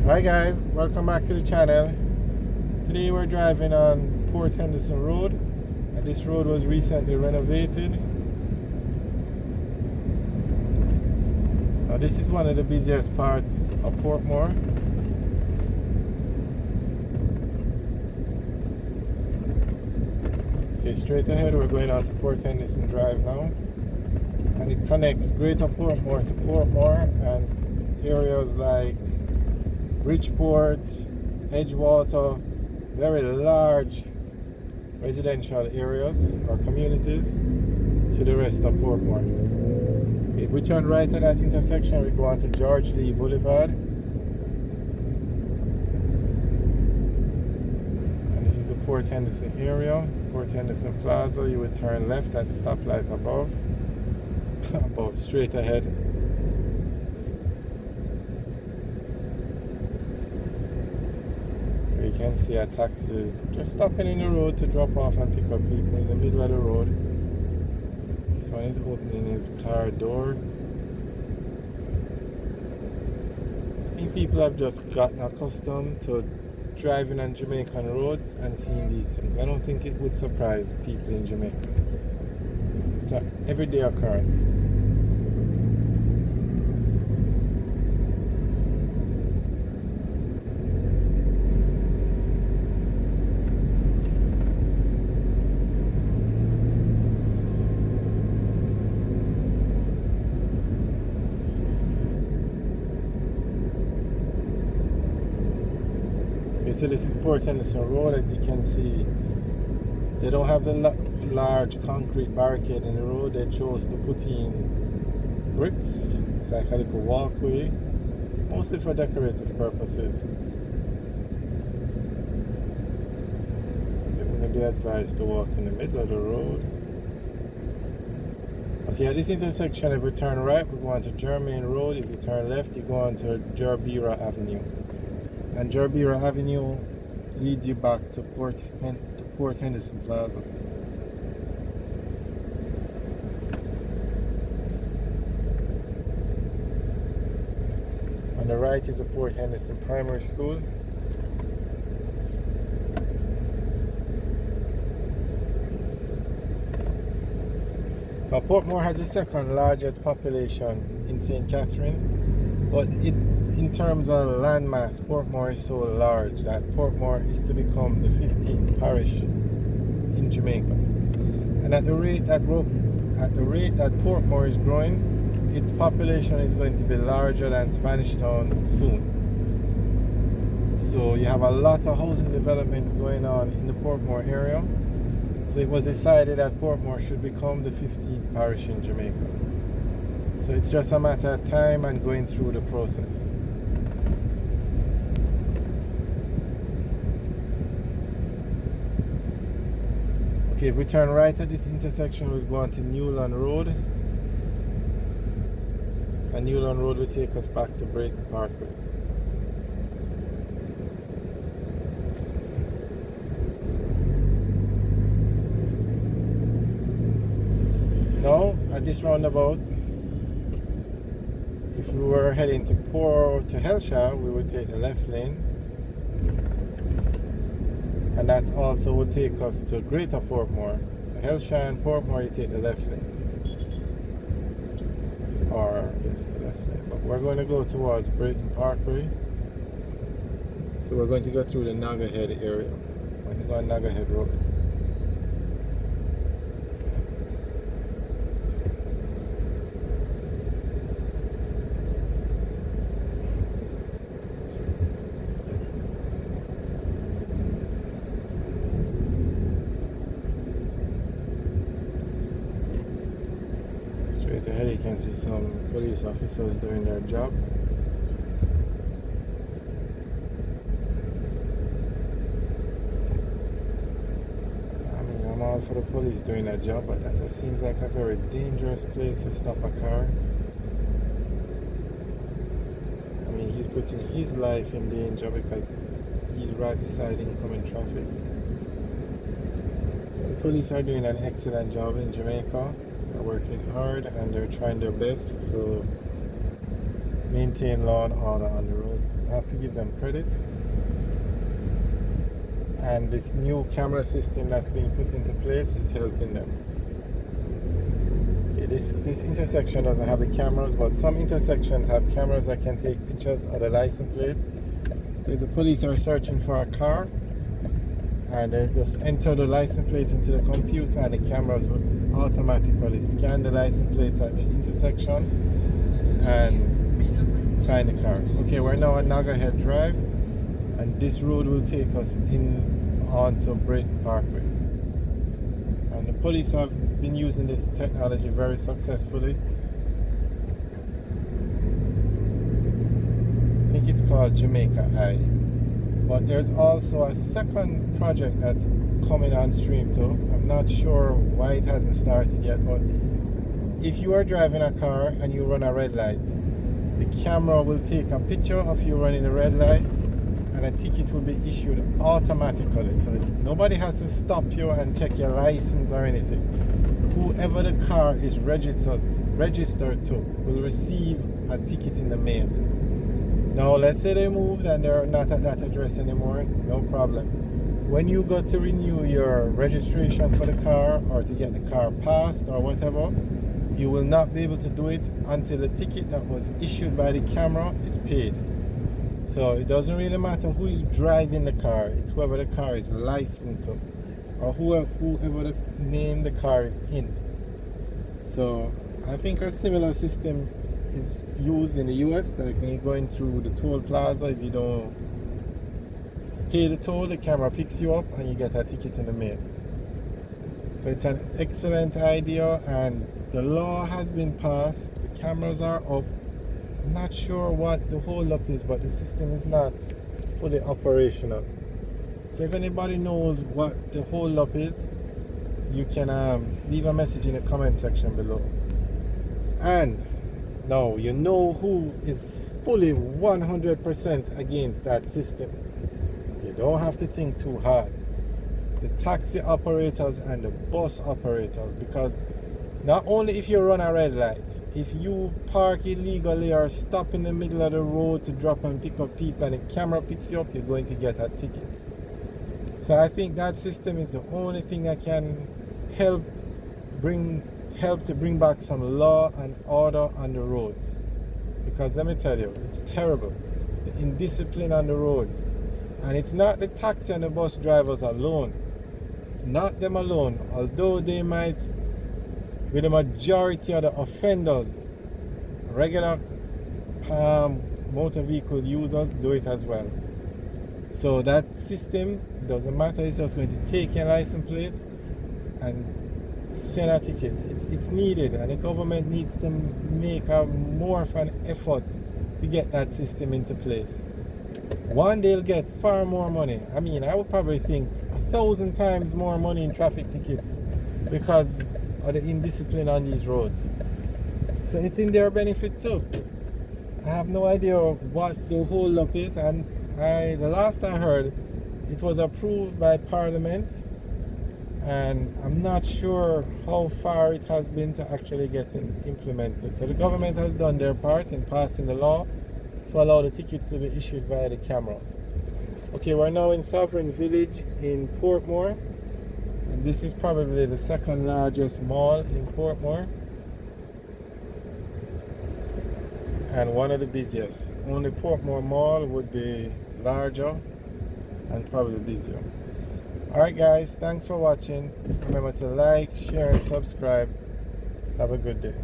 Hi guys, welcome back to the channel. Today we're driving on Port Henderson Road, and this road was recently renovated. Now this is one of the busiest parts of Portmore. Okay, straight ahead we're going on to Port Henderson Drive now, and it connects Greater Portmore to Portmore and areas like Bridgeport, Edgewater, very large residential areas or communities to the rest of Portmore. If we turn right at that intersection, we go on to George Lee Boulevard. And this is the Port Henderson area, Port Henderson Plaza. You would turn left at the stoplight above, straight ahead. You can see a taxi just stopping in the road to drop off and pick up people in the middle of the road. This one is opening his car door. I think people have just gotten accustomed to driving on Jamaican roads and seeing these things. I don't think it would surprise people in Jamaica. It's an everyday occurrence. So this is Port Henderson Road. As you can see, they don't have the large concrete barricade in the road. They chose to put in bricks. It's like a little walkway, mostly for decorative purposes. So you're going to be advised to walk in the middle of the road. Okay, at this intersection, if we turn right, we go on to Germain Road. If you turn left, you go on to Jerbira Avenue. And Jerbira Avenue leads you back to Port Henderson Plaza. On the right is the Port Henderson Primary School. Now, Portmore has the second largest population in St. Catherine, but in terms of landmass, Portmore is so large that Portmore is to become the 15th parish in Jamaica. And at the rate that Portmore is growing, its population is going to be larger than Spanish Town soon. So you have a lot of housing developments going on in the Portmore area. So it was decided that Portmore should become the 15th parish in Jamaica. So it's just a matter of time and going through the process. Okay, if we turn right at this intersection, we'll go on to Newland Road. And Newland Road will take us back to Brayton Parkway. Now, at this roundabout, if we were heading to Hellshire, we would take the left lane. And that also will take us to Greater Portmore. So Hellshire and Portmore, you take the left lane. Or, yes, the left lane. But we're going to go towards Brayton Parkway. So we're going to go through the Nagahead area. We're going to go on Nagahead Road. Straight ahead you can see some police officers doing their job. I mean, I'm all for the police doing their job, but that just seems like a very dangerous place to stop a car. I mean, he's putting his life in danger because he's right beside incoming traffic. The police are doing an excellent job in Jamaica. They're working hard and they're trying their best to maintain law and order on the roads. So I have to give them credit. And this new camera system that's being put into place is helping them. Okay, this intersection doesn't have the cameras, but some intersections have cameras that can take pictures of the license plate. So if the police are searching for a car, and they just enter the license plate into the computer, and the cameras will automatically scan the license plate at the intersection and find the car. Okay, we're now on Nagahead Drive, and this road will take us in onto Brayton Parkway. And the police have been using this technology very successfully. I think it's called Jamaica Eye. But there's also a second project that's coming on stream too. I'm not sure why it hasn't started yet, but if you are driving a car and you run a red light, the camera will take a picture of you running a red light, and a ticket will be issued automatically. So nobody has to stop you and check your license or anything. Whoever the car is registered to will receive a ticket in the mail. Now, let's say they moved and they're not at that address anymore, no problem. When you go to renew your registration for the car or to get the car passed or whatever, you will not be able to do it until the ticket that was issued by the camera is paid. So it doesn't really matter who is driving the car, it's whoever the car is licensed to, or whoever the name the car is in. So I think a similar system is used in the US, like when you're going through the toll plaza. If you don't pay the toll, the camera picks you up and you get a ticket in the mail. So it's an excellent idea, and the law has been passed, the cameras are up. I'm not sure what the hold up is, but the system is not fully operational. So if anybody knows what the hold up is, you can leave a message in the comment section below. And now you know who is fully 100% against that system. You don't have to think too hard. The taxi operators and the bus operators, because not only if you run a red light, if you park illegally or stop in the middle of the road to drop and pick up people and the camera picks you up, you're going to get a ticket. So I think that system is the only thing that can help to bring back some law and order on the roads. Because let me tell you, it's terrible, the indiscipline on the roads. And it's not the taxi and the bus drivers alone. It's not them alone, although they might, with the majority of the offenders, regular motor vehicle users do it as well. So that system, doesn't matter, it's just going to take your license plate and send a ticket. It's needed, and the government needs to make more of an effort to get that system into place. One, they'll get far more money. I mean, I would probably think 1,000 times more money in traffic tickets because of the indiscipline on these roads. So it's in their benefit too. I have no idea what the hold up is, and the last I heard, it was approved by Parliament, and I'm not sure how far it has been to actually getting implemented. So the government has done their part in passing the law to allow the tickets to be issued via the camera. Okay, we're now in Sovereign Village in Portmore, and this is probably the second largest mall in Portmore and one of the busiest. Only Portmore Mall would be larger and probably busier. Alright guys, thanks for watching. Remember to like, share and subscribe. Have a good day.